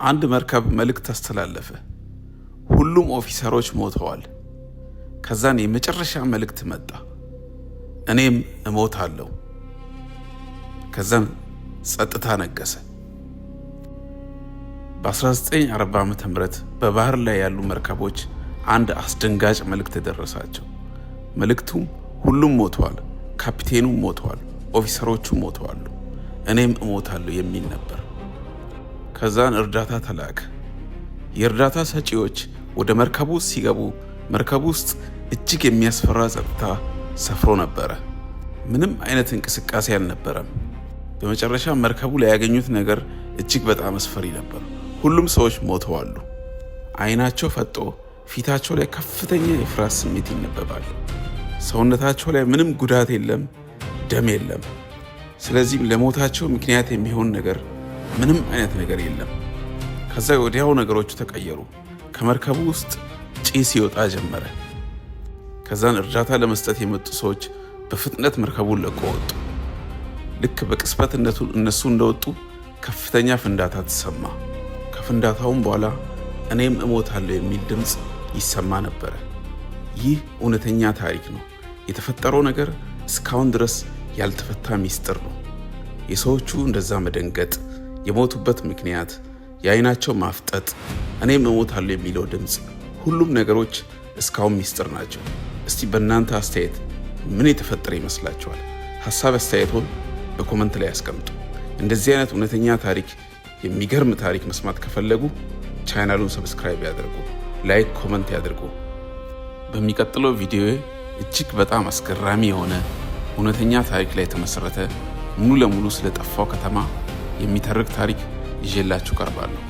አንድ መርከብ መልእክት አስተላለፈ። ሁሉም ኦፊሰሮች ሞተዋል። ከዛን የመጨረሻ መልእክት መጣ። እኔም እሞታለሁ። ከዛን ጸጥታ ነገሰ። በ1940 ዓመተ ምህረት በባህር ላይ ያሉ መርከቦች አንድ አስደንጋጭ መልእክት ደረሳቸው። መልእክቱም ሁሉም ሞተዋል፣ ካፒቴኑ ሞተዋል፣ ኦፊሰሮቹ ሞተዋል፣ እኔም እሞታለሁ የሚል ነበር። ከዛን እርዳታ ተላከ። የእርዳታ ሰጪዎች ወደ መርከቡ ሲገቡ መርከቡ ውስጥ እጅግ የሚያስፈራ ጸጥታ ሰፍሮ ነበረ። ምንም አይነት እንቅስቃሴ አልነበረም። በመጨረሻ መርከቡ ላይ ያገኙት ነገር እጅግ በጣም አስፈሪ ነበር። ሁሉም ሰዎች ሞተዋል። አይናቸው ፈጦ ፊታቸው ላይ ከፍተኛ የፍርሃት ስሜት ይነበባል። ሰውነታቸው ላይ ምንም ጉዳት የለም፣ ደም የለም። ስለዚህም ለሞታቸው ምክንያት የሚሆን ነገር ምንም አይነት ነገር የለም። ከዛ ወዲያው ነገሮቹ ተቀየሩ። ከመርከቡ ውስጥ ጭስ ይወጣ ጀመረ። ከዛን እርዳታ ለመስጠት የመጡ ሰዎች በፍጥነት መርከቡን ለቆ ወጡ። ልክ በቅጽበት እነሱ እንደወጡ ከፍተኛ ፍንዳታ ተሰማ። ከፍንዳታውም በኋላ እኔም እሞታለሁ የሚል ድምፅ ይሰማ ነበረ። ይህ እውነተኛ ታሪክ ነው። የተፈጠረው ነገር እስካሁን ድረስ ያልተፈታ ሚስጥር ነው። የሰዎቹ እንደዛ መደንገጥ፣ የሞቱበት ምክንያት፣ የአይናቸው ማፍጠጥ፣ እኔም እሞታለሁ የሚለው ድምፅ፣ ሁሉም ነገሮች እስካሁን ሚስጥር ናቸው። እስቲ በእናንተ አስተያየት ምን የተፈጠረ ይመስላችኋል? ሀሳብ አስተያየቶን በኮመንት ላይ ያስቀምጡ። እንደዚህ አይነት እውነተኛ ታሪክ፣ የሚገርም ታሪክ መስማት ከፈለጉ ቻናሉን ሰብስክራይብ ያድርጉ፣ ላይክ፣ ኮመንት ያድርጉ። በሚቀጥለው ቪዲዮ እጅግ በጣም አስገራሚ የሆነ እውነተኛ ታሪክ ላይ የተመሰረተ ሙሉ ለሙሉ ስለጠፋው ከተማ የሚተርክ ታሪክ ይዤላችሁ ቀርባለሁ።